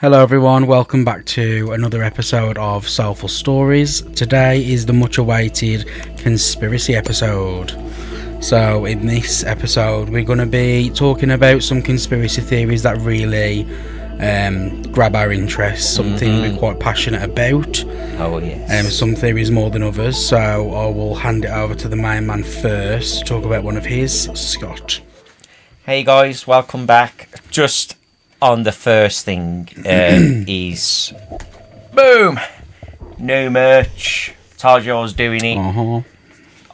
Hello everyone, welcome back to another episode of Soulful Stories. Today is the much awaited conspiracy episode. So in this episode we're going to be talking about some conspiracy theories that really grab our interest, something we're quite passionate about. Oh yes. Some theories more than others, so I will hand it over to the main man first to talk about one of his, Scott. Hey guys, welcome back. Just on the first thing is boom, new merch. Told you I was doing it.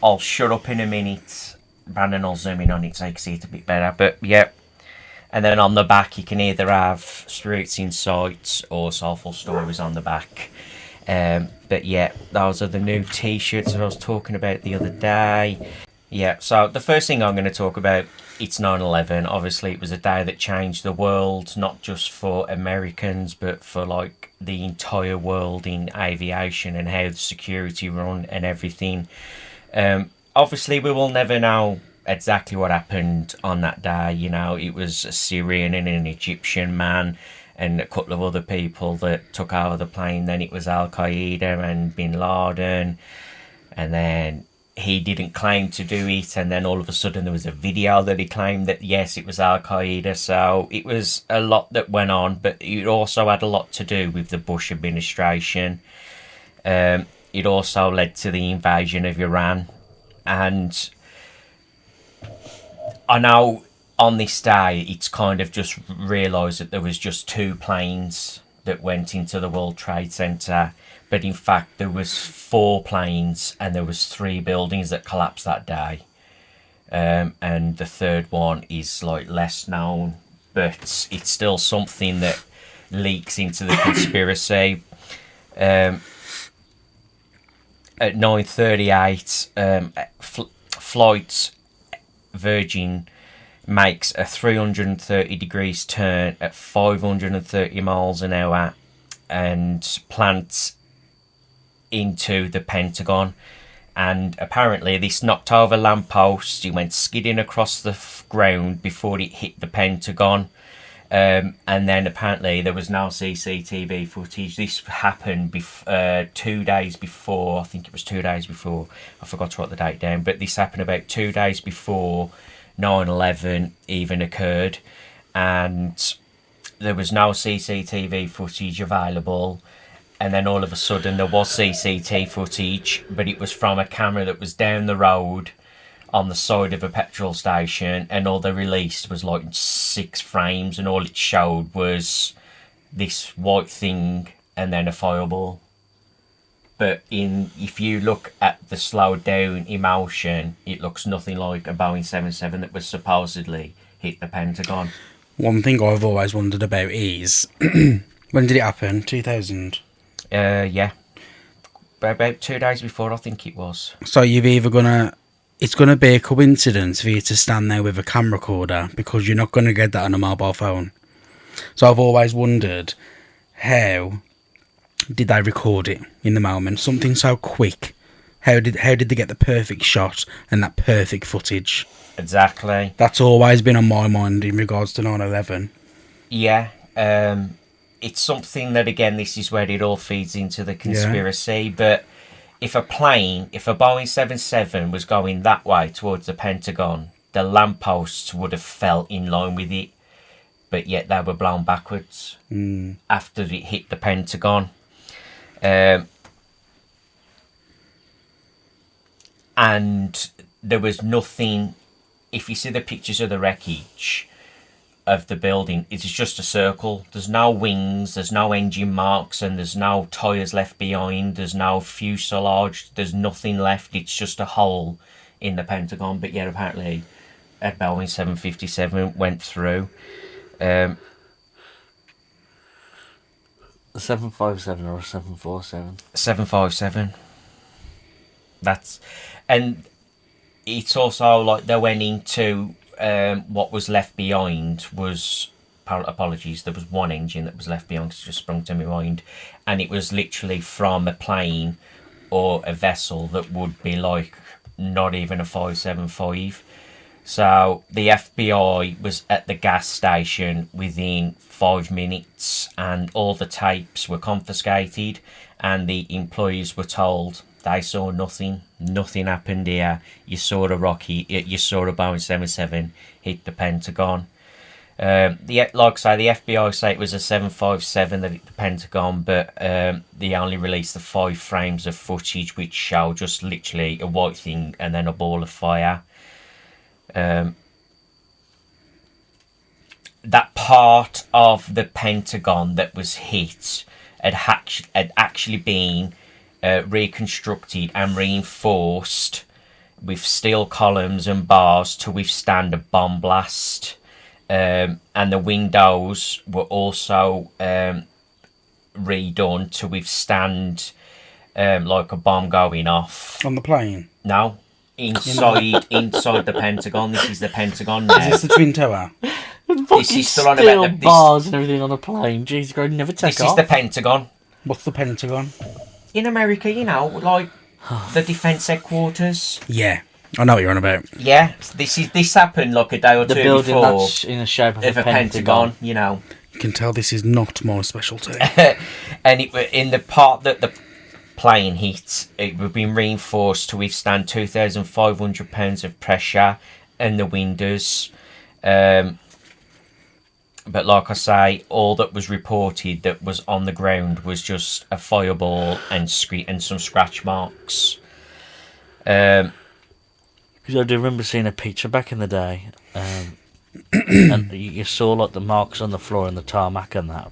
I'll shut up in a minute. Brandon will zoom in on it so you can see it a bit better. But yeah, and then on the back you can either have Spirits Insights or Soulful Stories on the back. But yeah, those are the new t-shirts that I was talking about the other day. Yeah, so the first thing I'm going to talk about, it's 9/11. Obviously, it was a day that changed the world, not just for Americans, but for like the entire world in aviation and how the security run and everything. Obviously, we will never know exactly what happened on that day. You know, it was a Syrian and an Egyptian man and a couple of other people that took over the plane. Then it was Al Qaeda and Bin Laden, and then he didn't claim to do it, and then all of a sudden there was a video that he claimed that yes, it was Al Qaeda. So it was a lot that went on, but it also had a lot to do with the Bush administration. It also led to the invasion of Iran, and I know on this day it's kind of just realised that there was just two planes that went into the World Trade Center. But in fact, there was 4 planes and there was 3 buildings that collapsed that day. And the third one is like less known, but it's still something that leaks into the conspiracy. At 9:38, flight Virgin makes a 330 degrees turn at 530 miles an hour and plants into the Pentagon, and apparently this knocked over lampposts. It went skidding across the ground before it hit the Pentagon, and then apparently there was no CCTV footage. This happened 2 days before. I think it was 2 days before. I forgot to write the date down, but this happened about 2 days before 9/11 even occurred, and there was no CCTV footage available. And then all of a sudden there was CCTV footage, but it was from a camera that was down the road on the side of a petrol station, and all they released was like 6 frames, and all it showed was this white thing and then a fireball. But if you look at the slowed down emotion, it looks nothing like a Boeing 777 that was supposedly hit the Pentagon. One thing I've always wondered about is when did it happen? 2000? Yeah. About 2 days before, I think it was. So it's gonna be a coincidence for you to stand there with a camera recorder, because you're not gonna get that on a mobile phone. So I've always wondered, how did they record it in the moment? Something so quick. How did they get the perfect shot and that perfect footage? Exactly. That's always been on my mind in regards to 9/11. Yeah. It's something that, again, this is where it all feeds into the conspiracy. Yeah. But if a Boeing 777 was going that way towards the Pentagon, the lampposts would have fell in line with it, but yet they were blown backwards after it hit the Pentagon. And there was nothing. If you see the pictures of the wreckage of the building, it's just a circle. There's no wings, there's no engine marks, and there's no tyres left behind, there's no fuselage, there's nothing left. It's just a hole in the Pentagon. But yeah, apparently a Boeing 757 went through. A 757 or a 747? 757. And it's also like they went into what was left behind was, apologies, there was one engine that was left behind, 'cause it just sprung to my mind, and it was literally from a plane or a vessel that would be like not even a 575. So the FBI was at the gas station within 5 minutes, and all the tapes were confiscated, and the employees were told they saw nothing happened here. You saw a rocket, you saw a Boeing 777 hit the Pentagon. Like I say, the FBI say it was a 757 that hit the Pentagon, but they only released the 5 frames of footage which show just literally a white thing and then a ball of fire. That part of the Pentagon that was hit had actually been reconstructed and reinforced with steel columns and bars to withstand a bomb blast. And the windows were also redone to withstand like a bomb going off. On the plane? No. Inside the Pentagon. This is the Pentagon now. Is this the Twin Tower? This is still on steel about bars and everything on a plane. Jeez, you never take this off. is the Pentagon. What's the Pentagon? In America, you know, like the defence headquarters. Yeah, I know what you're on about. Yeah, this happened like a day or the two building before. that's in the shape of a Pentagon, you know. You can tell this is not my specialty. And in the part that the plane hit, it would been reinforced to withstand 2,500 pounds of pressure and the windows. But like I say, all that was reported that was on the ground was just a fireball and some scratch marks. Because I do remember seeing a picture back in the day, and you saw like the marks on the floor and the tarmac and that.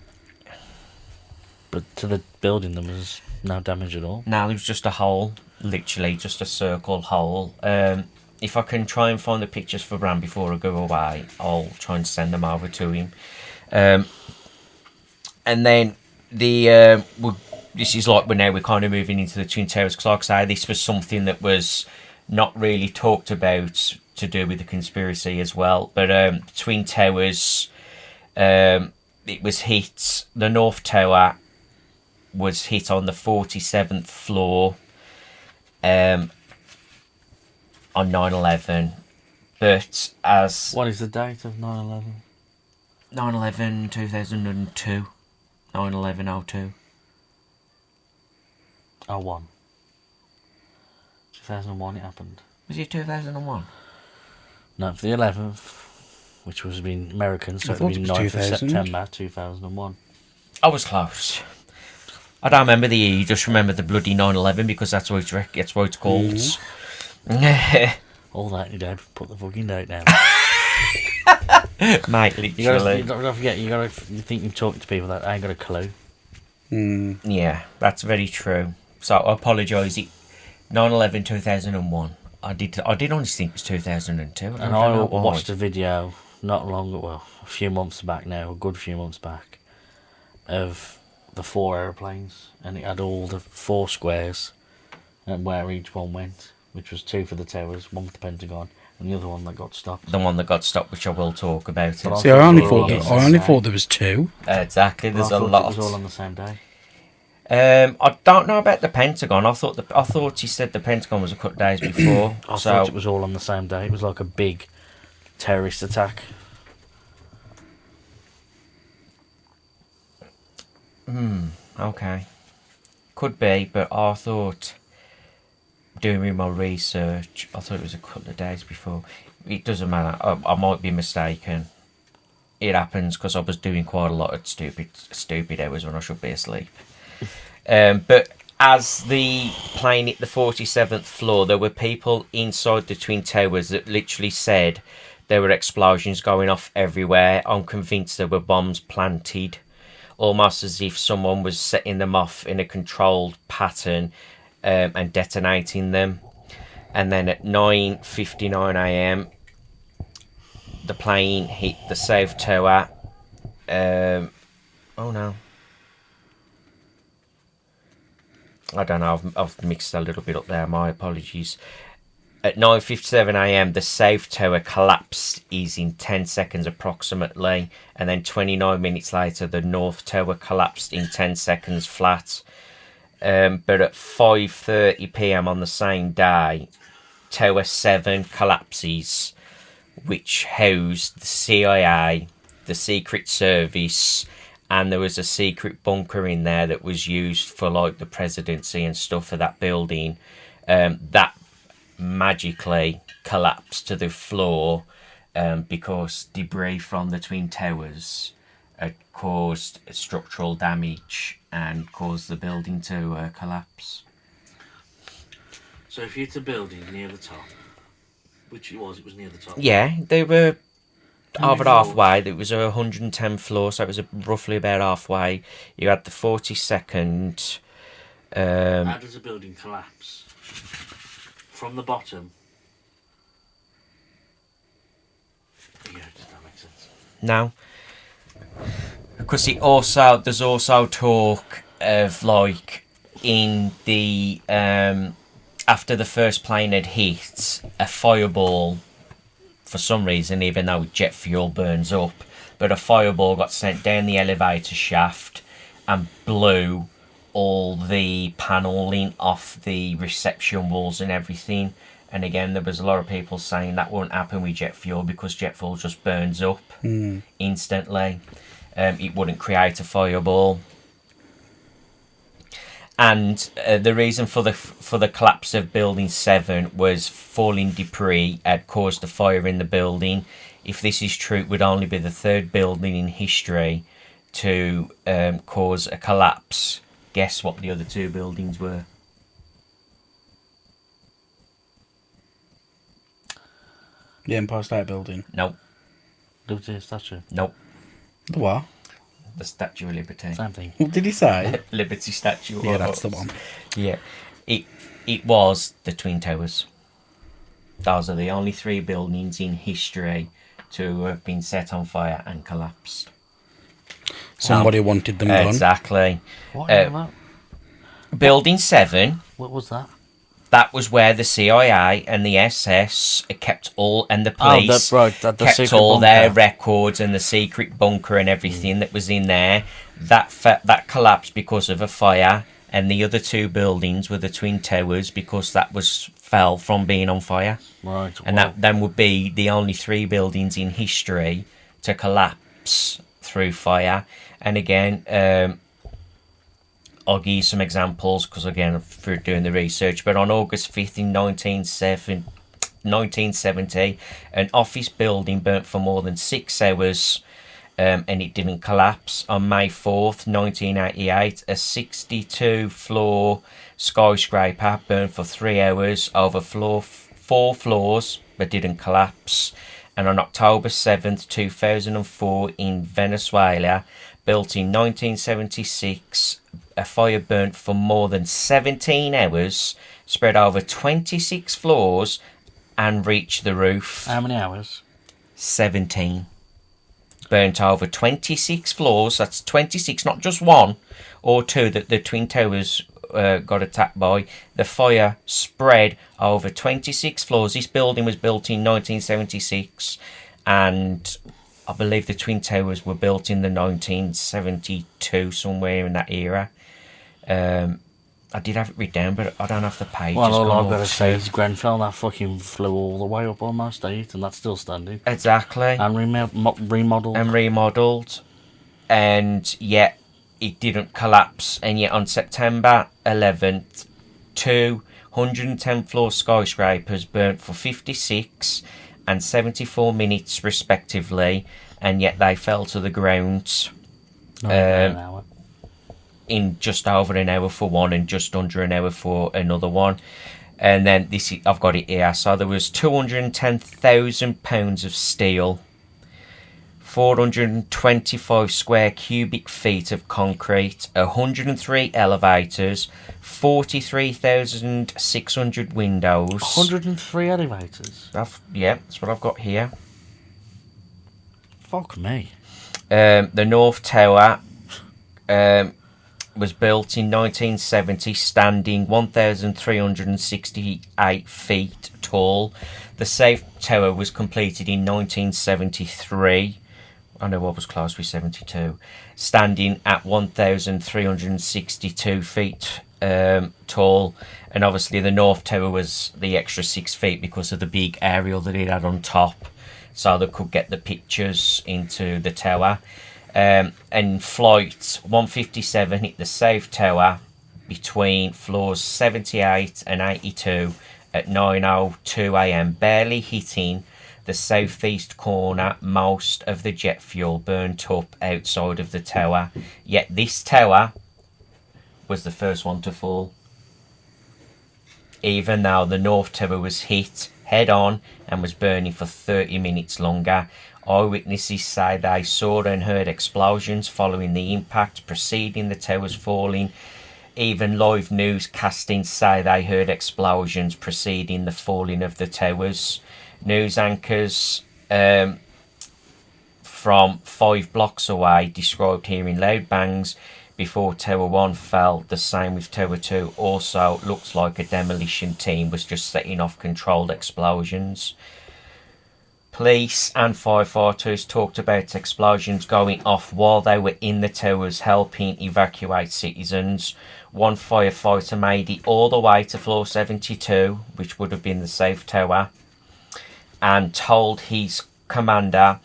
But to the building, there was no damage at all. No, there was just a hole, literally just a circle hole. If I can try and find the pictures for Bram before I go away, I'll try and send them over to him. And then this is like we're kind of moving into the Twin Towers, because like I say, this was something that was not really talked about to do with the conspiracy as well. But Twin Towers, it was hit. The North Tower was hit on the 47th floor. On 9/11, but as... What is the date of 9/11? 9/11 2002. 9/11/02. 01. 2001 it happened. Was it 2001? No, for the 11th, which was been American, so I it would thought be it was 9th of 2000. September 2001. I was close. I don't remember the year, you just remember the bloody 9/11 because that's what it's called. All that you did, put the fucking date down. Mate, literally. You don't forget, you think you're talking to people that ain't got a clue. Yeah, that's very true. So I apologise. 9/11 2001. I did honestly think it was 2002. And I watched a video not long ago, well, a few months back now, a good few months back, of the 4 aeroplanes, and it had all the 4 squares and where each one went, which was 2 for the towers, 1 for the Pentagon, and the other one that got stopped. The one that got stopped, which I will talk about. But See, I only thought there was 2. Exactly, there's a It lot. was all on the same day. I don't know about the Pentagon. I thought he said the Pentagon was a couple of days before. I thought it was all on the same day. It was like a big terrorist attack. Okay. Could be, but I thought, doing my research, I thought it was a couple of days before. It doesn't matter. I might be mistaken. It happens because I was doing quite a lot of stupid hours when I should be asleep. But as the plane hit the 47th floor, there were people inside the Twin Towers that literally said there were explosions going off everywhere. I'm convinced there were bombs planted, almost as if someone was setting them off in a controlled pattern and detonating them. And then at 9:59 a.m, the plane hit the South Tower. Oh no. I don't know, I've mixed a little bit up there, my apologies. At 9:57 a.m, the South Tower collapsed in 10 seconds approximately, and then 29 minutes later the North Tower collapsed in 10 seconds flat. But at 5:30 p.m. on the same day, Tower 7 collapses, which housed the CIA, the Secret Service, and there was a secret bunker in there that was used for like the presidency and stuff for that building. That magically collapsed to the floor because debris from the Twin Towers had caused structural damage and caused the building to collapse. So if you hit a building near the top, which it was near the top. Yeah, they were How many over halfway. There was 110 floors, so it was roughly about halfway. You had the 42nd. How does a building collapse? From the bottom? Yeah, does that make sense? No. Because there's also talk of like in the after the first plane had hit, a fireball, for some reason, even though jet fuel burns up, but a fireball got sent down the elevator shaft and blew all the paneling off the reception walls and everything. And again, there was a lot of people saying that won't happen with jet fuel because jet fuel just burns up instantly. It wouldn't create a fireball. And the reason for the collapse of Building 7 was falling debris had caused a fire in the building. If this is true, it would only be the third building in history to cause a collapse. Guess what the other two buildings were? The Empire State Building. Nope. Liberty Statue. Nope. The what? The Statue of Liberty. Same thing. What did he say? Liberty Statue. Yeah, that's the one. Yeah. It was the Twin Towers. Those are the only three buildings in history to have been set on fire and collapsed. Somebody wanted them gone. Exactly. What was that? Building 7, What was that? that was where the CIA and the SS kept all, and the police the kept secret all their bunker. records and the secret bunker and everything that was in there. That collapsed because of a fire, and the other two buildings were the Twin Towers because that fell from being on fire. Right. And that then would be the only three buildings in history to collapse through fire. And again, I'll give you some examples because, again, for doing the research. But on August 5th in 1970, an office building burnt for more than 6 hours and it didn't collapse. On May 4th, 1988, a 62-floor skyscraper burned for 3 hours over 4 floors but didn't collapse. And on October 7th, 2004, in Venezuela, built in 1976, a fire burnt for more than 17 hours, spread over 26 floors, and reached the roof. How many hours? 17. Burnt over 26 floors. That's 26, not just one or two that the Twin Towers got attacked by. The fire spread over 26 floors. This building was built in 1976, and I believe the Twin Towers were built in the 1972, somewhere in that era. I did have it written down, but I don't have the page. Well, all I've got to say is Grenfell, that fucking flew all the way up almost 8, and that's still standing. Exactly. And remodeled. And remodelled. And yet it didn't collapse. And yet on September 11th, 210-floor skyscrapers burnt for 56 and 74 minutes respectively, and yet they fell to the ground An hour. in just over an hour for one and just under an hour for another one. And then I've got it here. So there was 210,000 pounds of steel, 425 square cubic feet of concrete, 103 elevators, 43,600 windows. 103 elevators? Yeah, that's what I've got here. Fuck me. The North Tower was built in 1970, standing 1,368 feet tall. The South Tower was completed in 1973. I know I was close with 72. Standing at 1,362 feet tall. And obviously the North Tower was the extra 6 feet because of the big aerial that it had on top, so they could get the pictures into the tower. And flight 157 hit the South Tower between floors 78 and 82 at 9:02 a.m, barely hitting the southeast corner. Most of the jet fuel burnt up outside of the tower, yet this tower was the first one to fall, even though the North Tower was hit head on and was burning for 30 minutes longer. Eyewitnesses say they saw and heard explosions following the impact preceding the towers falling. Even live newscasting say they heard explosions preceding the falling of the towers. News anchors from 5 blocks away described hearing loud bangs before Tower 1 fell. The same with Tower 2. Also looks like a demolition team was just setting off controlled explosions. Police and firefighters talked about explosions going off while they were in the towers helping evacuate citizens. One firefighter made it all the way to floor 72, which would have been the South Tower, and told his commander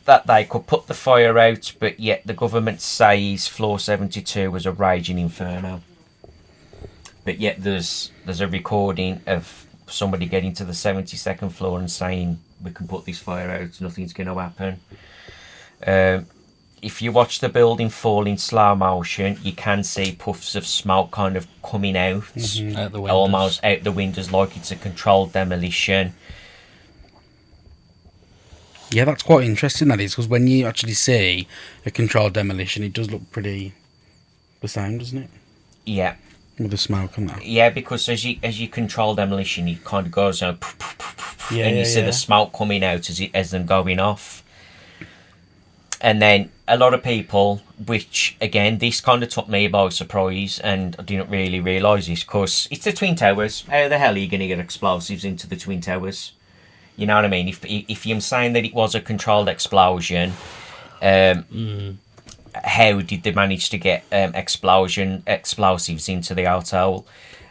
that they could put the fire out, but yet the government says floor 72 was a raging inferno. But yet there's a recording of somebody getting to the 72nd floor and saying, we can put this fire out, nothing's going to happen. If you watch the building fall in slow motion, you can see puffs of smoke kind of coming out, Out the windows. almost out the windows, like it's a controlled demolition. Yeah, that's quite interesting, that is, because when you actually see a controlled demolition, it does look pretty the same, doesn't it? Yeah. With the smoke and that. Yeah, because as you control demolition, it kind of goes, and you see yeah. the smoke coming out as them going off. And then a lot of people, which again, this kind of took me by surprise, and I didn't really realise this, because it's the Twin Towers. How the hell are you going to get explosives into the Twin Towers? You know what I mean? If you're saying that it was a controlled explosion, how did they manage to get explosives into the hotel?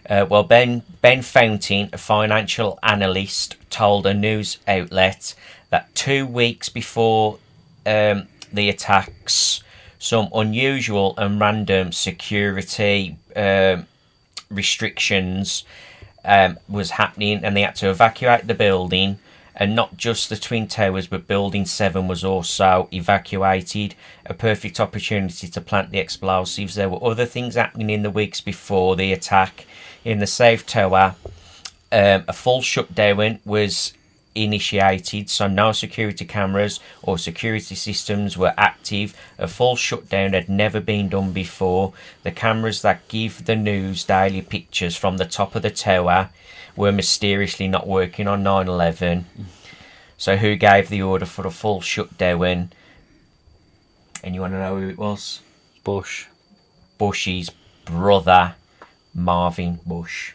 Well, Ben Fountain, a financial analyst, told a news outlet that 2 weeks before the attacks, some unusual and random security restrictions was happening, and they had to evacuate the building. And not just the Twin Towers, but Building 7 was also evacuated. A perfect opportunity to plant the explosives. There were other things happening in the weeks before the attack. In the South Tower, a full shutdown was initiated, so no security cameras or security systems were active. A full shutdown had never been done before. The cameras that give the news daily pictures from the top of the tower were mysteriously not working on 9/11. So who gave the order for a full shutdown? And you want to know who it was? Bush. Bush's brother, Marvin Bush.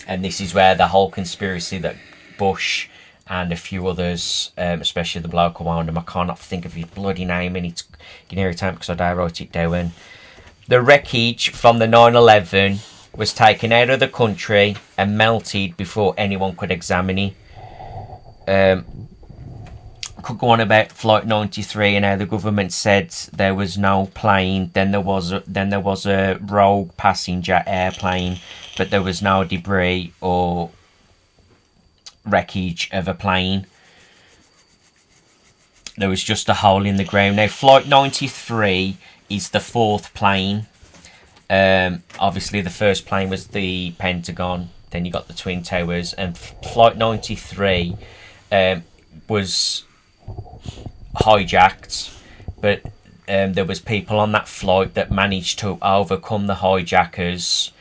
And this is where the whole conspiracy that Bush and a few others, especially the bloke around him, I cannot think of his bloody name, and it's getting irritating because I don't write it down. The wreckage from the 9/11 was taken out of the country and melted before anyone could examine it. Could go on about Flight 93 and how the government said there was no plane. Then there was a rogue passenger airplane, but there was no debris or wreckage of a plane. There was just a hole in the ground. Now, Flight 93 is the fourth plane. Obviously, the first plane was the Pentagon. Then you got the Twin Towers, and Flight 93 was hijacked, but there was people on that flight that managed to overcome the hijackers,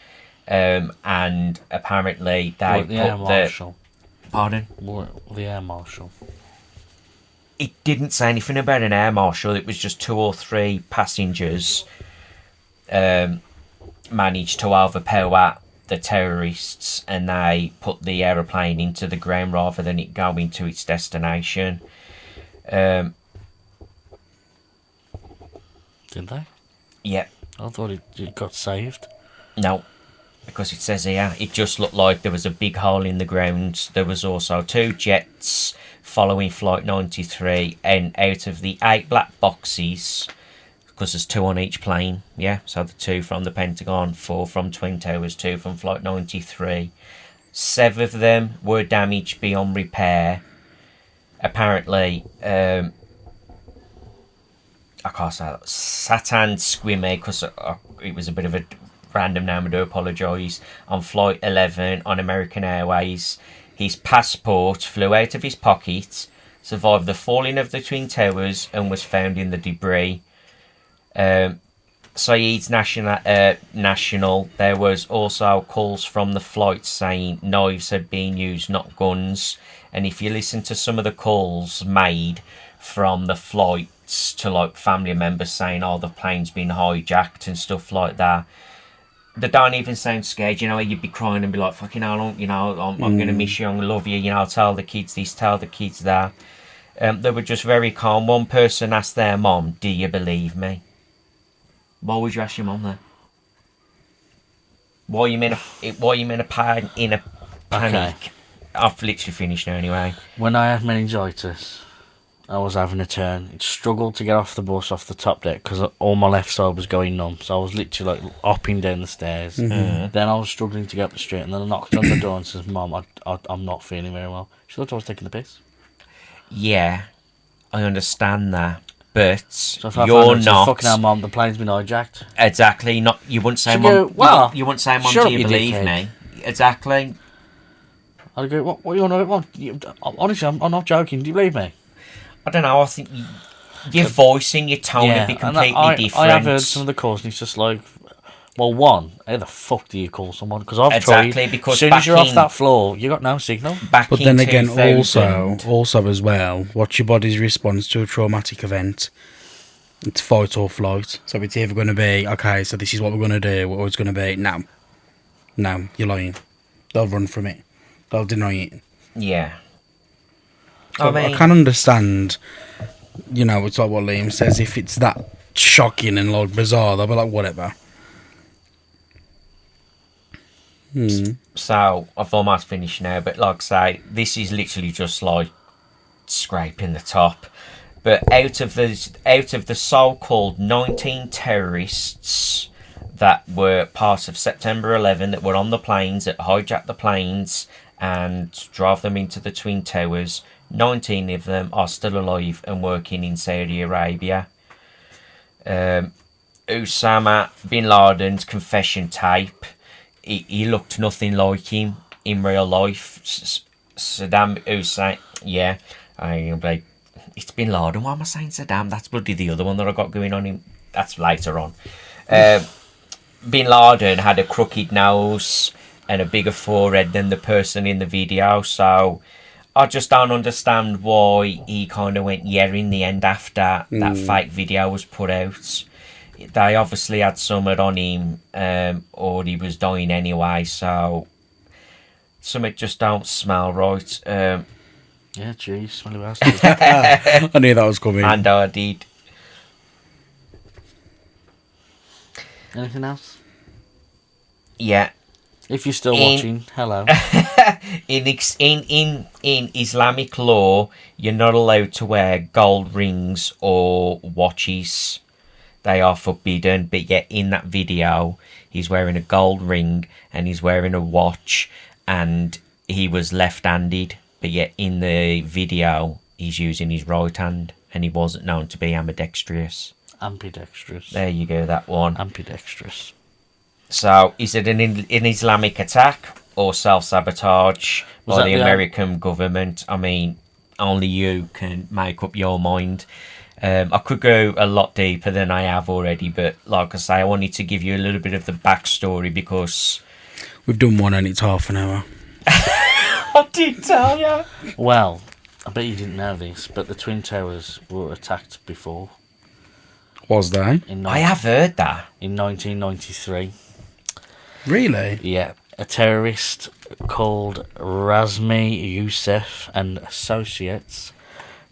and apparently they The Air Marshal. Pardon? The Air Marshal. It didn't say anything about an air marshal. It was just 2 or 3 passengers managed to overpower the terrorists, and they put the aeroplane into the ground rather than it going to its destination. Did they? Yeah. I thought it got saved. No. because it says here, it just looked like there was a big hole in the ground. There was also 2 jets following Flight 93, and out of the 8 black boxes, because there's 2 on each plane, yeah, so the 2 from the Pentagon, 4 from Twin Towers, 2 from Flight 93. 7 of them were damaged beyond repair. Apparently, I can't say that. Satan Squimmy, because it was a bit of a random name, I do apologise. On Flight 11 on American Airways, his passport flew out of his pocket, survived the falling of the Twin Towers, and was found in the debris. Saeed's national. There was also calls from the flight saying knives had been used, not guns. And if you listen to some of the calls made from the flights to like family members saying, "Oh, the plane's been hijacked" and stuff like that, they don't even sound scared. You know, you'd be crying and be like, "Fucking hell, you know, I'm gonna miss you. I'm gonna love you. You know, tell the kids this, tell the kids that." They were just very calm. One person asked their mom, "Do you believe me?" Why would you ask your mum that? Why are you in a panic? Okay. I've literally finished now anyway. When I had meningitis, I was having a turn. It struggled to get off the bus off the top deck because all my left side was going numb. So I was literally like hopping down the stairs. Mm-hmm. Then I was struggling to get up the street, and then I knocked on the door and says, "Mum, I'm not feeling very well." She thought I was taking the piss. Yeah, I understand that. But So if I you're found out, not fucking hell, Mum, the plane's been hijacked. exactly. Not you wouldn't say, She'd "Mum." go, "What? You wouldn't say, "Mum, Shut do up, you you believe dickhead." me?" Exactly. I'd go, "What you on about, Mum? Honestly, I'm not joking. Do you believe me?" I don't know. I think your voice and your tone would be and completely different. I have heard some of the calls, and it's just like, well, one, how the fuck do you call someone? Because I've Exactly, tried. because as soon back as you're off in- that floor, you got no signal. Back But in then again, 2000, also as well, what's your body's response to a traumatic event? It's fight or flight. So it's either going to be, okay, so this is what we're going to do, or it's going to be, no, you're lying. They'll run from it. They'll deny it. yeah. So I can understand, you know, it's like what Liam says, if it's that shocking and like bizarre, they'll be like, whatever. So I've almost finished now, but like I say, this is literally just like scraping the top. But out of the so-called 19 terrorists that were part of September 11 that were on the planes, that hijacked the planes and drove them into the Twin Towers, 19 of them are still alive and working in Saudi Arabia. Osama bin Laden's confession tape, he looked nothing like him in real life. Saddam Hussein, yeah, I'm like, it's Bin Laden. Why am I saying Saddam? That's bloody the other one that I got going on. That's later on. Bin Laden had a crooked nose and a bigger forehead than the person in the video, so I just don't understand why he kind of went yeah in the end after that fake video was put out. They obviously had something on him, or he was dying anyway, so something just don't smell right. Yeah, geez, smelly bastard. I knew that was coming. And I did. Anything else? Yeah. If you're still watching, hello. In Islamic law, you're not allowed to wear gold rings or watches. They are forbidden. But yet in that video, he's wearing a gold ring and he's wearing a watch, and he was left-handed. But yet in the video, he's using his right hand, and he wasn't known to be ambidextrous. Ambidextrous. There you go, that one. Ambidextrous. So, is it an Islamic attack or self-sabotage by the American government? I mean, only you can make up your mind. I could go a lot deeper than I have already, but like I say, I wanted to give you a little bit of the backstory because... We've done one and it's half an hour. I did tell you. Well, I bet you didn't know this, but the Twin Towers were attacked before. Was they? I have heard that. In 1993. Really? Yeah. A terrorist called Razmi Youssef and associates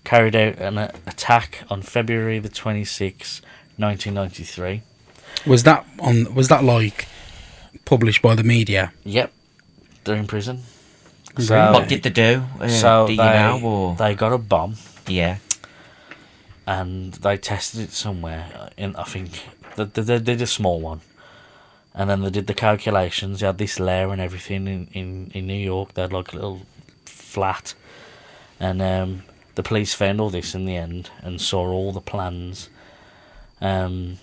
carried out an attack on February the 26th, 1993. Was that like published by the media. Yep, they're in prison. Really? What did they do? So do you know? Or? they got a bomb Yeah. and they tested it somewhere. I think they did a small one, and then they did the calculations. They had this lair and everything in New York. They had like a little flat, and the police found all this in the end and saw all the plans. But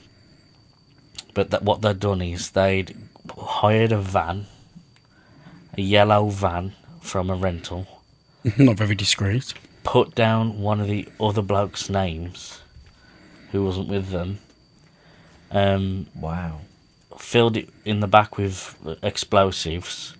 what they'd done is they'd hired a yellow van from a rental, Not very discreet. put down one of the other blokes' names, who wasn't with them, Wow. filled it in the back with explosives,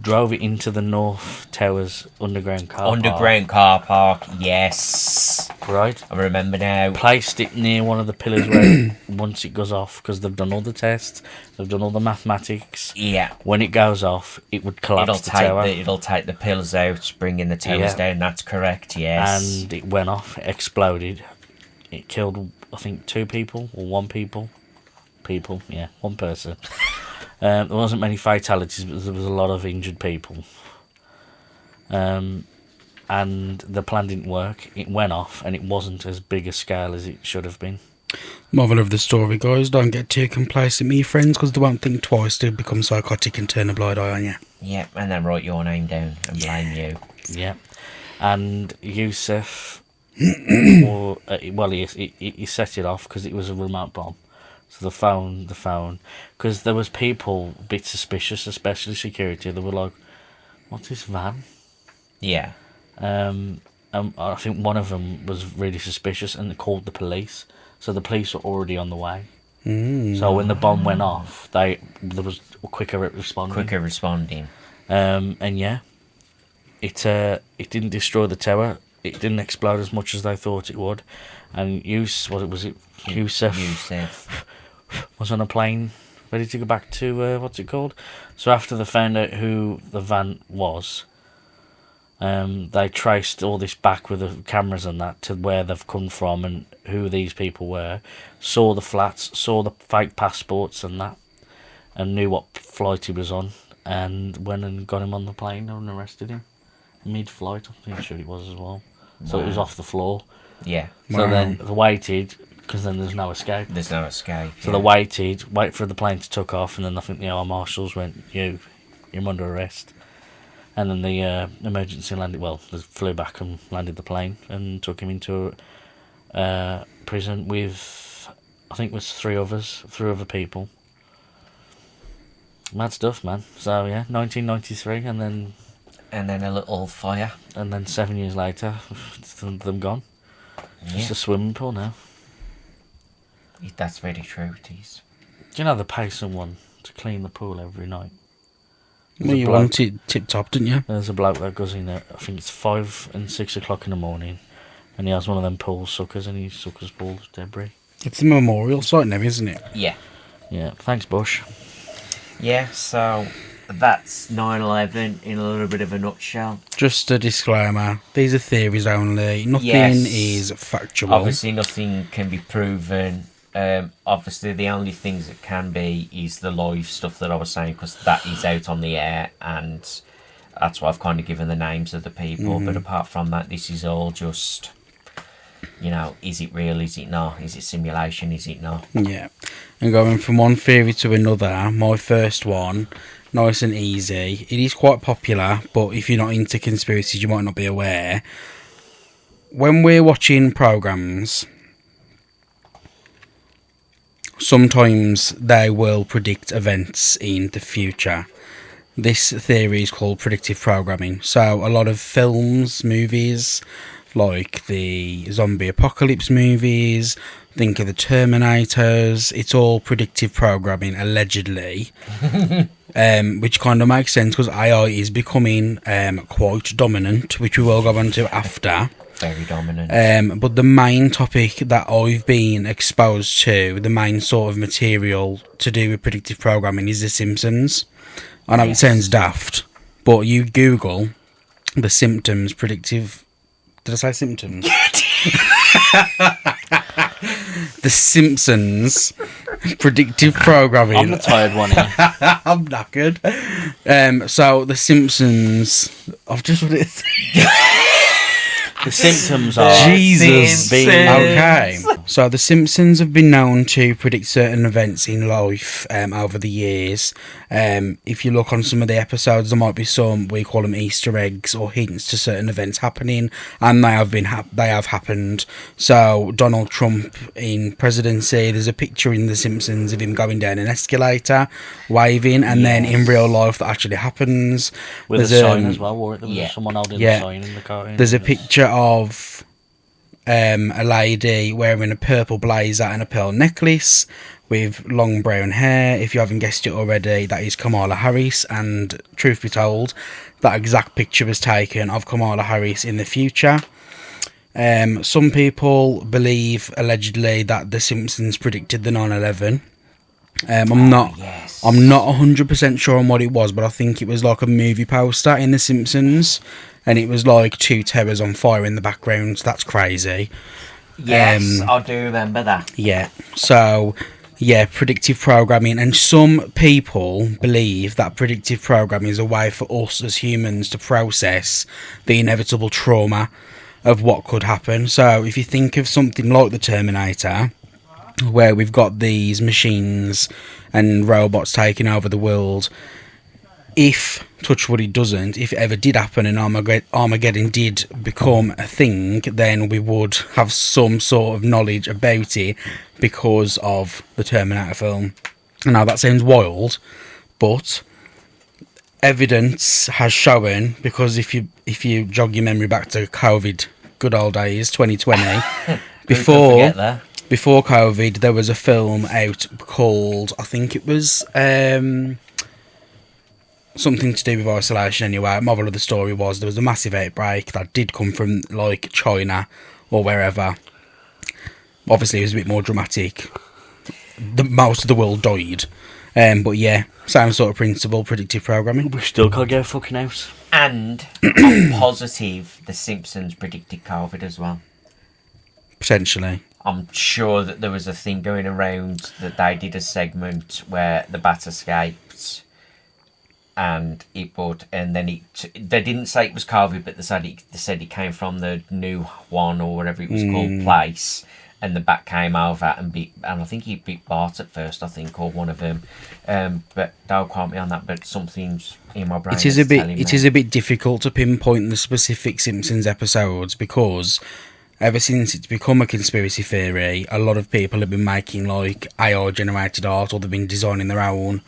drove it into the North Towers underground car Underground car park. Yes. park, right? I remember now. Placed it near one of the pillars where once it goes off, because they've done all the tests, they've done all the mathematics. Yeah. When it goes off, it would collapse the tower. It'll take the pillars out, bringing the towers Yeah. down. That's correct. Yes. And it went off, it exploded. It killed, I think, 2 people or 1 one person. There wasn't many fatalities, but there was a lot of injured people. And the plan didn't work. It went off, and it wasn't as big a scale as it should have been. Moral of the story, guys, don't get too complacent, me friends, because they won't think twice to become psychotic and turn a blind eye on you. Yeah, and then write your name down and blame you. Yeah. And Yusuf, he set it off because it was a remote bomb. So the phone, because there was people a bit suspicious, especially security. They were like, "What's this van?" Yeah. I think one of them was really suspicious and they called the police. So the police were already on the way. So when the bomb went off, there was quicker responding. And yeah, it didn't destroy the tower. It didn't explode as much as they thought it would. And Yusuf was on a plane ready to go back to what's it called? So after they found out who the van was, they traced all this back with the cameras and that to where they've come from and who these people were, saw the flats, saw the fake passports and that, and knew what flight he was on, and went and got him on the plane and arrested him mid-flight. I'm sure it was as well. So it was off the floor. Yeah. So then they waited, because then there's no escape. There's no escape. So they wait for the plane to take off, and then I think the air marshals went, you're under arrest. And then the emergency landed, they flew back and landed the plane and took him into prison with, I think it was 3 other people. Mad stuff, man. So yeah, 1993, and then a little fire. And then 7 years later, them gone. Yeah. Just a swimming pool now. That's very true, it is. Do you know they pay someone to clean the pool every night? Well, you want it tip-top, didn't you? There's a bloke that goes in there, I think it's 5 and 6 o'clock in the morning, and he has one of them pool suckers, and he suckers pools debris. It's a memorial site now, isn't it? Yeah. Yeah, thanks, Bush. Yeah, so that's 9/11 in a little bit of a nutshell. Just a disclaimer, these are theories only. Nothing is factual. Obviously, nothing can be proven. Obviously, the only things that can be is the live stuff that I was saying, because that is out on the air, and that's why I've kind of given the names of the people. But apart from that, this is all just, is it real, is it not? Is it simulation, is it not? Yeah. And going from one theory to another, my first one, nice and easy. It is quite popular, but if you're not into conspiracies, you might not be aware. When we're watching programmes, sometimes they will predict events in the future. This theory is called predictive programming. So a lot of films, movies, like the zombie apocalypse movies, think of the Terminators, it's all predictive programming, allegedly. Which kind of makes sense because AI is becoming quite dominant, which we will go on to after. Very dominant. But the main topic that I've been exposed to, the main sort of material to do with predictive programming, is The Simpsons. I know it sounds daft, but you Google The Symptoms predictive... Did I say symptoms? The Simpsons predictive programming. I'm the tired one here. I'm knackered. So The Simpsons. I've just read it. The symptoms are Jesus. being Okay. So The Simpsons have been known to predict certain events in life over the years. If you look on some of the episodes, there might be some, we call them Easter eggs or hints to certain events happening, and they have happened. So Donald Trump in presidency, there's a picture in The Simpsons of him going down an escalator, waving, and then in real life that actually happens. with There's a sign as well. There was someone holding yeah. a sign in the cartoon. There's a picture of a lady wearing a purple blazer and a pearl necklace with long brown hair. If you haven't guessed it already, that is Kamala Harris, and truth be told, that exact picture was taken of Kamala Harris in the future. Some people believe, allegedly, that The Simpsons predicted the 9/11. I'm not 100% sure on what it was, but I think it was like a movie poster in The Simpsons, and it was like two towers on fire in the background. That's crazy. Yes, I do remember that. Yeah. So, yeah, predictive programming, and some people believe that predictive programming is a way for us as humans to process the inevitable trauma of what could happen. So, if you think of something like the Terminator, where we've got these machines and robots taking over the world, if, touch wood, it doesn't, if it ever did happen and Armageddon did become a thing, then we would have some sort of knowledge about it because of the Terminator film. Now, that sounds wild, but evidence has shown, because if you jog your memory back to COVID, good old days, 2020, before COVID, there was a film out called, I think it was something to do with isolation anyway. Moral of the story was there was a massive outbreak that did come from like China or wherever. Obviously, it was a bit more dramatic. Most of the world died. But yeah, same sort of principle, predictive programming. We still can't get a fucking house. And I'm positive The Simpsons predicted COVID as well. Potentially. I'm sure that there was a thing going around that they did a segment where the bat escaped, and then they didn't say it was COVID, but they said it came from the new one or whatever it was called place, and the bat came over and I think he beat Bart at first, I think, or one of them. But don't quote me on that. But something's in my brain. It is a bit difficult to pinpoint the specific Simpsons episodes, because ever since it's become a conspiracy theory, a lot of people have been making like AI generated art, or they've been designing their own,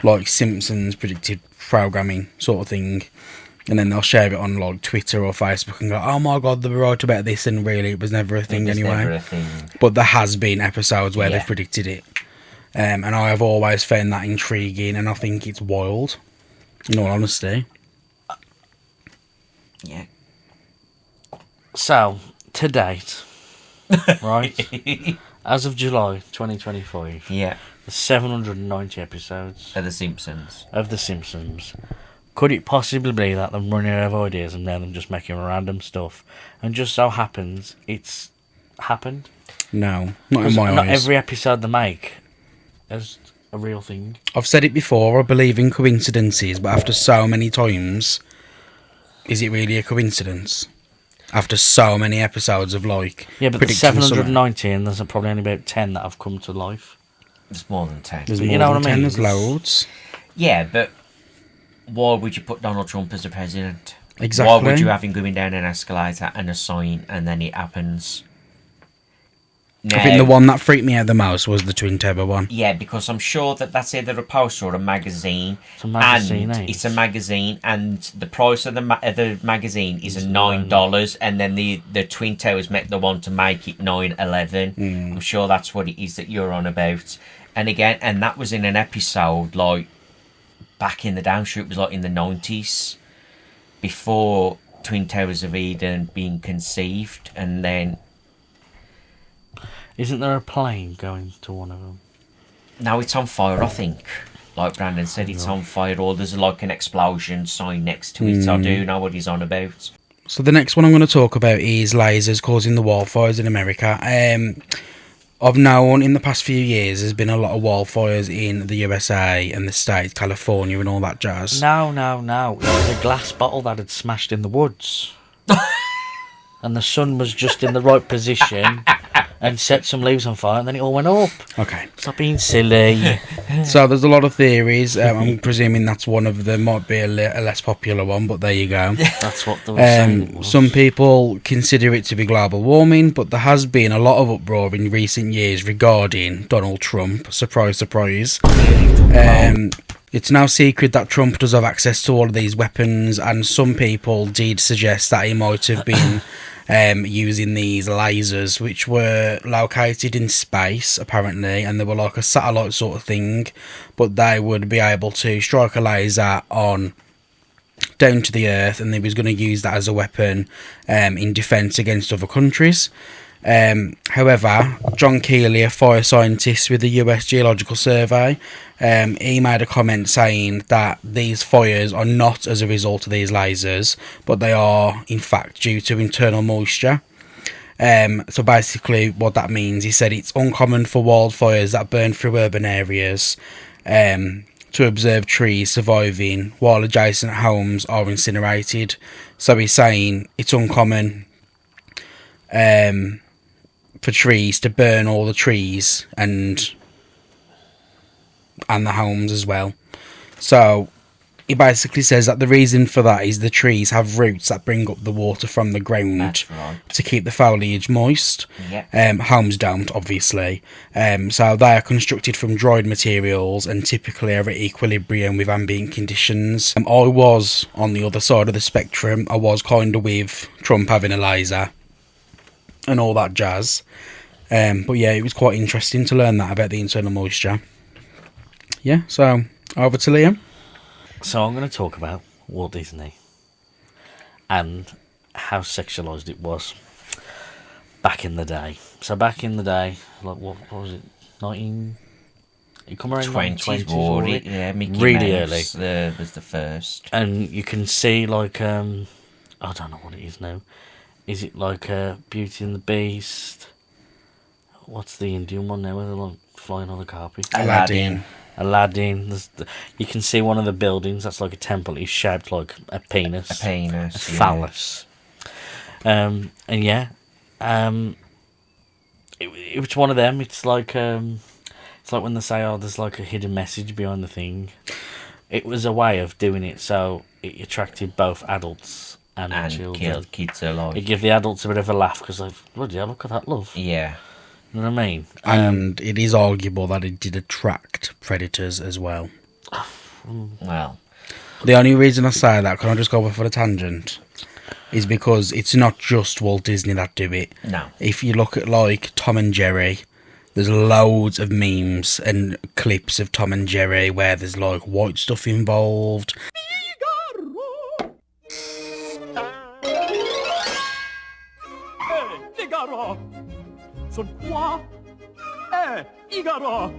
like Simpsons predictive programming sort of thing, and then they'll share it on like Twitter or Facebook and go, "Oh my god, they were right about this," and really it was never a thing anyway. Never a thing. But there has been episodes where they've predicted it, and I have always found that intriguing, and I think it's wild, in all honesty. Yeah. So, to date, right, as of July 2025, Yeah. there's 790 episodes Of The Simpsons. of The Simpsons. Could it possibly be that they're running out of ideas and now they're just making random stuff, and just so happens it's happened? No, not in my eyes. Not every episode they make is a real thing. I've said it before, I believe in coincidences, but after so many times, is it really a coincidence? After so many episodes of like... Yeah, but there's predicting 790 and there's probably only about 10 that have come to life. There's more than 10. There's But more you know than what I 10, mean? there's loads. Yeah, but why would you put Donald Trump as the president? Exactly. Why would you have him going down an escalator and a sign and then it happens? I think the one that freaked me out the most was the Twin Tower one. Yeah, because I'm sure that that's either a poster or a magazine. It's a magazine, and eh? It's a magazine, and the price of the magazine is $9, and then the Twin Towers make the one to make it $9.11. I'm sure that's what it is that you're on about. And again, and that was in an episode like back in the damn shoot. It was like in the 90s, before Twin Towers of Eden being conceived, and then. Isn't there a plane going to one of them? Now it's on fire, I think. Like Brandon said, it's on fire, or there's like an explosion sign next to it. I do know what he's on about. So the next one I'm going to talk about is lasers causing the wildfires in America. I've known in the past few years there's been a lot of wildfires in the USA and the States, California and all that jazz. No. It was a glass bottle that had smashed in the woods. And the sun was just in the right position and set some leaves on fire, and then it all went up. Okay. Stop being silly. So there's a lot of theories. I'm presuming that's one of them. Might be a less popular one, but there you go. That's what they were saying. It was. Some people consider it to be global warming, but there has been a lot of uproar in recent years regarding Donald Trump. Surprise, surprise. It's now secret that Trump does have access to all of these weapons, and some people did suggest that he might have been using these lasers, which were located in space, apparently, and they were like a satellite sort of thing, but they would be able to strike a laser on down to the earth, and they was going to use that as a weapon in defence against other countries. However, John Keeley, a fire scientist with the US Geological Survey, he made a comment saying that these fires are not as a result of these lasers, but they are in fact due to internal moisture. So basically what that means, he said it's uncommon for wildfires that burn through urban areas to observe trees surviving while adjacent homes are incinerated. So he's saying it's uncommon for trees to burn all the trees and the homes as well. So he basically says that the reason for that is the trees have roots that bring up the water from the ground. That's right. To keep the foliage moist. Yep. Homes don't, obviously. So they are constructed from dried materials and typically are at equilibrium with ambient conditions. I was on the other side of the spectrum. I was kind of with Trump having a laser and all that jazz. But yeah, it was quite interesting to learn that about the internal moisture. Yeah, so over to Liam. So I'm going to talk about Walt Disney and how sexualised it was back in the day. So back in the day, like what was it, 19... It come around 20s, 20s, yeah, Mickey really Mouse early. Was the first. And you can see like, I don't know what it is now. Is it like Beauty and the Beast? What's the Indian one now where they're like flying on the carpet? Aladdin. You can see one of the buildings that's like a temple is shaped like a penis. A phallus. And yeah, it was one of them. It's like when they say, "Oh, there's like a hidden message behind the thing." It was a way of doing it so it attracted both adults and children. Kids alike. It gave the adults a bit of a laugh because like, bloody hell, look at that love. Yeah. You know what I mean? And it is arguable that it did attract predators as well. Well, the only reason I say that, can I just go off on a tangent, is because it's not just Walt Disney that do it. No. If you look at like Tom and Jerry, there's loads of memes and clips of Tom and Jerry where there's like white stuff involved. Son quoi? Figaro!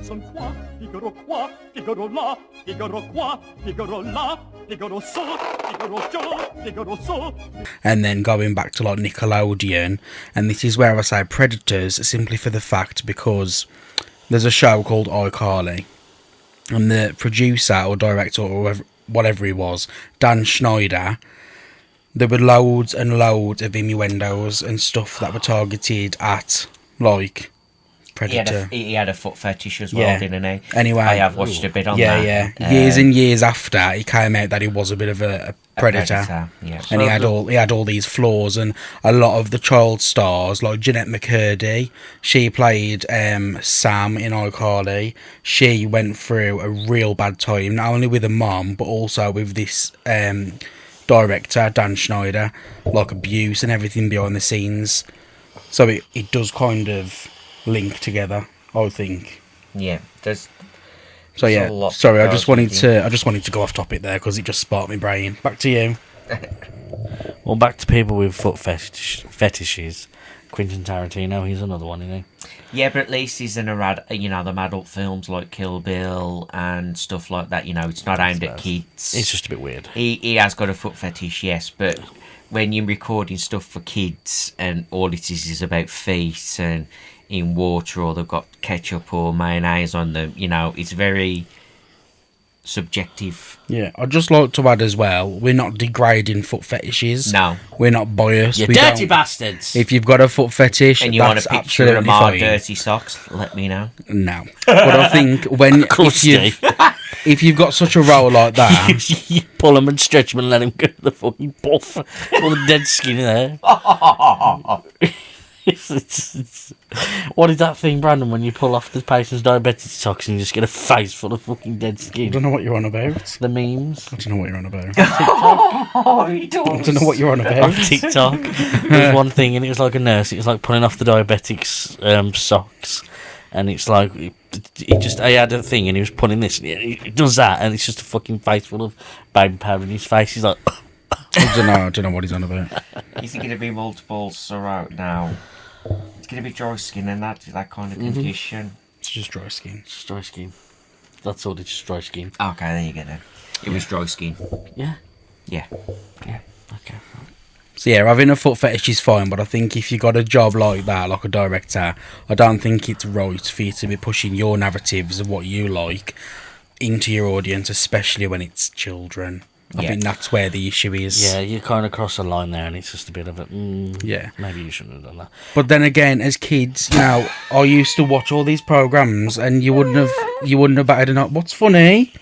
Son quoi? Figaro quoi? Figaro là? Figaro quoi? Figaro là? Figaro so? Figaro jo? Figaro so? And then going back to like Nickelodeon, and this is where I say predators simply for the fact because there's a show called iCarly, and the producer or director or whatever he was, Dan Schneider, there were loads and loads of innuendos and stuff that were targeted at, like, Predator. He had a foot fetish as well, didn't he? Anyway. I have watched a bit on that. Yeah. Years and years after, he came out that he was a bit of a predator. Yeah. And he had all these flaws, and a lot of the child stars, like Jeanette McCurdy, she played Sam in iCarly. She went through a real bad time, not only with her mum, but also with this... director Dan Schneider, like abuse and everything behind the scenes, so it does kind of link together, I think. Yeah, there's. So yeah, sorry, I just wanted to go off topic there because it just sparked my brain. Back to you. Well, back to people with foot fetishes. Quentin Tarantino, he's another one, isn't he? Yeah, but at least he's in them adult films like Kill Bill and stuff like that. You know, it's not aimed at kids. It's just a bit weird. He has got a foot fetish, yes, but when you're recording stuff for kids and all it is about feet, and in water, or they've got ketchup or mayonnaise on them. You know, it's very subjective. Yeah, I'd just like to add as well, we're not degrading foot fetishes. No. We're not biased. You We dirty don't- bastards! If you've got a foot fetish, And you want that's a picture of absolutely my fine. dirty socks, let me know. No. But I think when if you've got such a role like that, You pull them and stretch them and let them go to the fucking buff. All the dead skin in there. What is that thing, Brandon, when you pull off the patient's diabetic socks and you just get a face full of fucking dead I skin? don't know what you're on about. The memes. I don't know what you're on about. Oh, you don't. I don't know what you're on On about. TikTok, there was one thing, and it was like a nurse. It was like pulling off the diabetic's socks, and it's like he had a thing, and he was pulling this, and he does that, and it's just a fucking face full of baby powder in his face. He's like, I don't know what he's on about. Is it going to be multiple sorrow now? It's going to be dry skin and that kind of condition. It's just dry skin. it's dry skin. That's all. It's just dry skin. Okay, there you go then. It was dry skin. Yeah. Yeah. Yeah. Okay. So yeah, having a foot fetish is fine, but I think if you got a job like that, like a director, I don't think it's right for you to be pushing your narratives of what you like into your audience, especially when it's children. I Yeah. think that's where the issue is. Yeah, you kind of cross a line there, and it's just a bit of a. Yeah. Maybe you shouldn't have done that. But then again, as kids, you know, I used to watch all these programs, and you wouldn't have batted an eye. What's funny?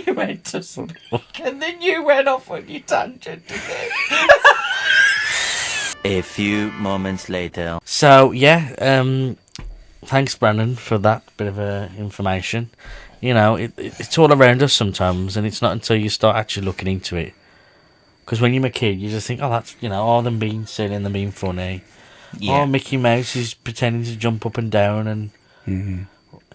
You went to something, and then you went off on your tangent again. A few moments later. So yeah, thanks, Brandon, for that bit of information. You know, it's all around us sometimes, and it's not until you start actually looking into it. Because when you're a kid, you just think, oh, that's, you know, them being silly and them being funny. Yeah. Oh, Mickey Mouse is pretending to jump up and down, and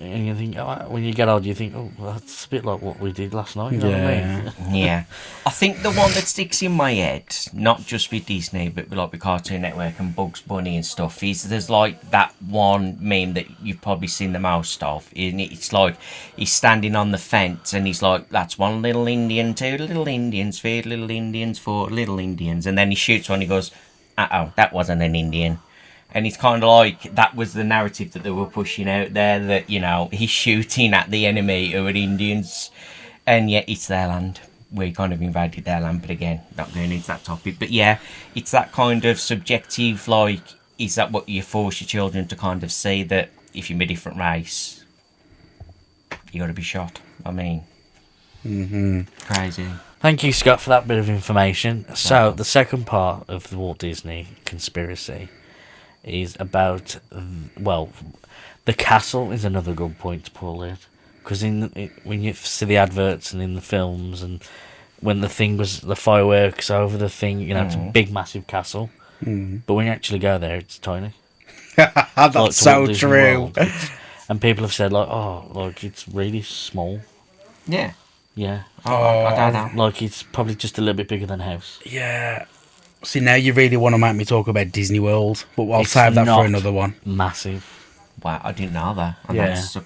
you think, oh, when you get older, you think, oh, well, that's a bit like what we did last night. You know what I mean? Yeah. I think the one that sticks in my head, not just with Disney, but like with Cartoon Network and Bugs Bunny and stuff, is there's like that one meme that you've probably seen the most of. And it's like he's standing on the fence and he's like, that's one little Indian, two little Indians, three little Indians, four little Indians. And then he shoots one and he goes, uh-oh, that wasn't an Indian. And it's kind of like that was the narrative that they were pushing out there, that, you know, he's shooting at the enemy who are Indians, and yet it's their land. We kind of invaded their land, but again, not going into that topic. But yeah, it's that kind of subjective, like, is that what you force your children to kind of see, that if you're a different race, you got to be shot? I mean, crazy. Thank you, Scott, for that bit of information. So, the second part of the Walt Disney conspiracy is about, well, the castle is another good point to pull it. Because when you see the adverts and in the films, and when the thing was, the fireworks over the thing, you know, it's a big, massive castle. But when you actually go there, it's tiny. That's Like so Walt Disney true. World. And people have said, like, oh, like, it's really small. Yeah. Yeah. I don't know. Like, it's probably just a little bit bigger than a house. Yeah. See, now you really want to make me talk about Disney World, but I'll It's save that not for another one. Massive. Wow, I didn't know that. And Yeah. that's so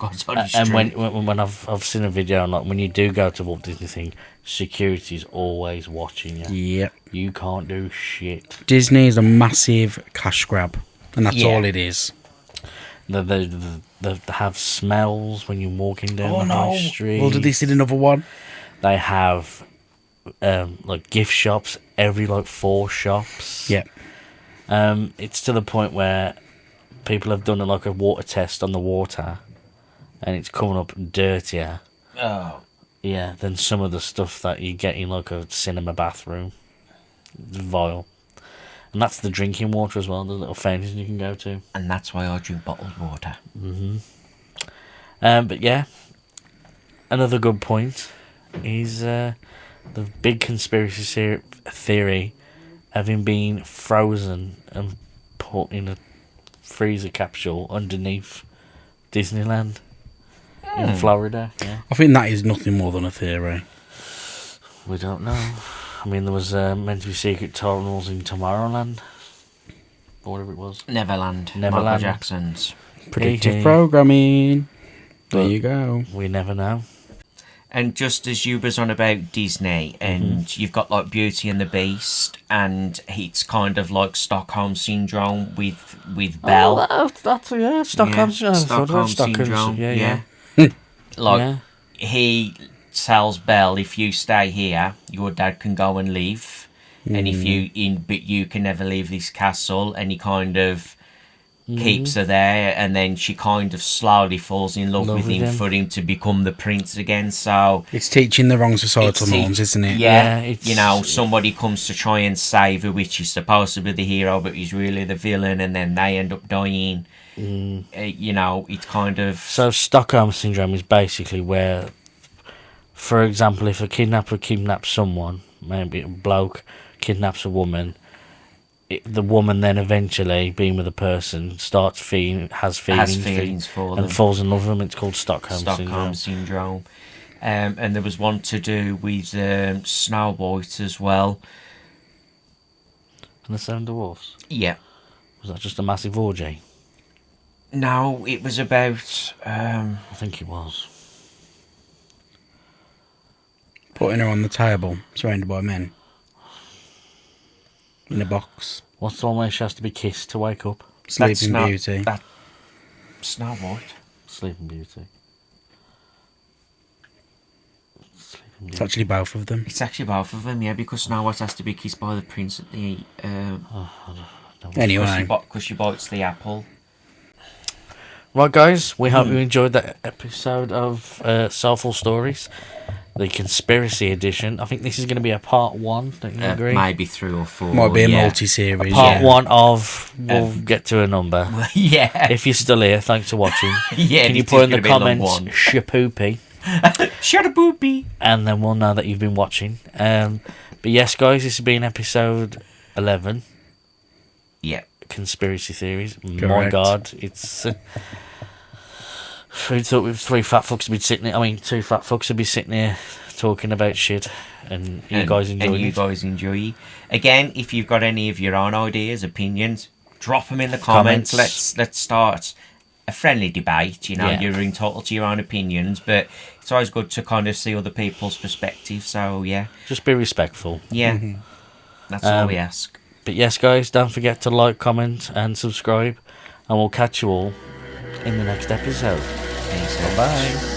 And when I've seen a video, like, when you do go to Walt Disney thing, security's always watching you. Yep. You can't do shit. Disney is a massive cash grab, and that's Yeah. all it is. They have smells when you're walking down the high street. Well, did they see another one? They have like gift shops every like 4 shops. Yeah. It's to the point where people have done like a water test on the water, and it's coming up dirtier. Oh. Yeah, than some of the stuff that you get in like a cinema bathroom. It's vile. And that's the drinking water as well, the little fountains you can go to. And that's why I drink bottled water. But yeah, another good point is the big conspiracy theory of him being frozen and put in a freezer capsule underneath Disneyland in Florida. Yeah, I think that is nothing more than a theory. we don't know. I mean, there was meant to be secret tunnels in Tomorrowland, or whatever it was. Neverland. Neverland. Michael Jackson's. Predictive Hey. programming. There But you go. We never know. And just as you was on about Disney, and you've got like Beauty and the Beast, and it's kind of like Stockholm syndrome with Belle. Oh, that's Stockholm syndrome. Stockholm syndrome. Yeah. Like Yeah. he tells Belle, if you stay here, your dad can go and leave, and but you can never leave this castle. And he kind of keeps her there, and then she kind of slowly falls in love with him for him to become the prince again. So It's teaching the wrong societal It's- norms, isn't it? yeah, it's- you know, somebody comes to try and save her, which is supposed to be the hero, but he's really the villain, and then they end up dying. You know, it's kind of So Stockholm syndrome is basically where, for example, if a kidnapper kidnaps someone, maybe a bloke kidnaps a woman, the woman then eventually, being with a person, has feelings for and them. falls in love with them. It's called Stockholm Stockholm syndrome. syndrome. And there was one to do with Snow White as well. And the Seven Dwarfs. Yeah. Was that just a massive orgy? No, it was about I think it was. Putting her on the table, surrounded by men. In a box. What's the one where she has to be kissed to wake up? Sleeping Beauty. That Snow White. Sleeping Beauty. Sleeping It's Beauty. actually both of them. It's actually both of them, yeah, because Snow White has to be kissed by the prince at the Anyway, because she bites the apple. Right, guys, we hope you enjoyed that episode of Soulful Stories, the conspiracy edition. I think this is going to be a part one, don't you agree? Maybe 3 or 4. might be a yeah. multi-series. Part yeah. one of, we'll get to a number. Yeah. If you're still here, thanks for watching. Yeah, Can you this put is in the gonna be a long comments, one. shapoopy, Shut up, boopy. and then we'll know that you've been watching. But yes, guys, this has been episode 11, Yeah. Conspiracy Theories. My Correct. God, it's... who thought with 3 fat fucks would be sitting here? I mean, 2 fat fucks would be sitting here talking about shit, and you guys enjoyed and you it. guys enjoy. Again, if you've got any of your own ideas, opinions, drop them in the comments. Let's start a friendly debate. You know, Yeah. you're entitled to your own opinions, but it's always good to kind of see other people's perspective. So yeah, Just be respectful. yeah, that's all we ask. But yes, guys, don't forget to like, comment, and subscribe, and we'll catch you all in the next episode. Peace out. Bye.